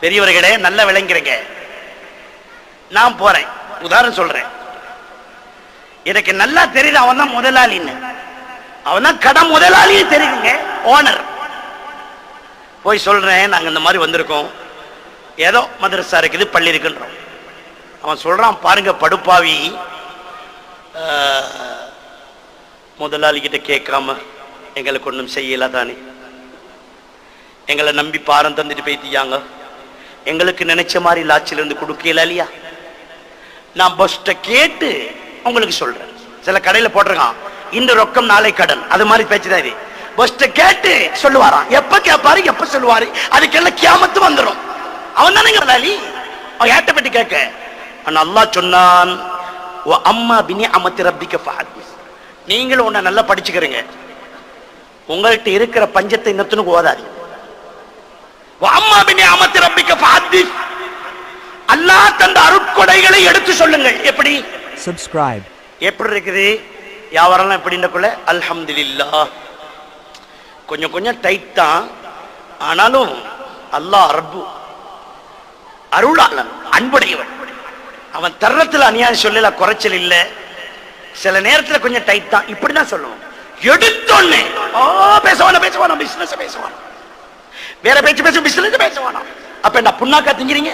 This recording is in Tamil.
பெரியவர்களே நல்ல விளங்கிறீங்க. நான் போறேன், உதாரணம் சொல்றேன். எனக்கு நல்லா தெரியுது அவன் தான் முதலாளின்னு, அவன் தான் கடை முதலாளின்னு தெரியுதுங்க, ஓனர். போய் சொல்றேன், நாங்க இந்த மாதிரி வந்திருக்கோம், ஏதோ மதரசா இருக்குது, பள்ளி இருக்குன்றோம். அவன் சொல்றான், பாருங்க படுப்பாவி, முதலாளி கிட்ட கேட்காம எங்களுக்கு ஒன்றும் செய்யல தானே, எங்களை நம்பி பாரம் தந்துட்டு போய்த்தியாங்க, எங்களுக்கு நினைச்ச மாதிரி லாட்சில இருந்து கொடுக்கல இல்லையா. நான் பஸ்ட கேட்டு உங்களுக்கு சொல்றேன். சில கடையில போட்டிருக்கான், இந்த ரொக்கம் நாளை கடன், அது மாதிரி பேச்சுதான் இது. பஸ்ட கேட்டு சொல்லுவாராம், எப்ப கேட்பாரு எப்ப சொல்லுவாரு, அதுக்கெல்லாம் கியாமத்து வந்துடும். அவன் தானே முதலாளி. அவன் ஏட்ட பற்றி கேட்க அல்லாஹ் சொன்னான், அம்மா பினி அமத்தி ரப்பிக்க ஃபஹதீஸ், நீங்களும் உன்னை நல்லா படிச்சுக்கிறீங்க, உங்கள்கிட்ட இருக்கிற பஞ்சத்தை இன்னத்துனுக்கு ஓதாது. அம்மா பினி அமத்தி ரப்பிக்க ஃபஹதீஸ், அல்லாஹ் தந்த அருட்கொடைகளை எடுத்து சொல்லுங்கள். எப்படி சப்ஸ்கிரைப், எப்படி இருக்குது வியாபாரம் எப்படின்றக்குள்ள அல்ஹம்துலில்லாஹ். கொஞ்சம் கொஞ்சம் டைட் தான், ஆனாலும் அல்லாஹ் ரப்பு அருளாளன், அன்புடையவன். அவன் தர்றத்துல அநியாயம் சொல்லல, குறைச்சல் இல்ல. சில நேரத்துல கொஞ்சம் டைட் தான், இப்படிதான் சொல்லுவோம். எடுத்தோன்னே பேசுவானா பிசினஸ் பேசுவானா, வேற பேச்சு பேச பிசினஸ் பேசுவானா. அப்ப என்ன புண்ணாக்கா திங்கிறீங்க?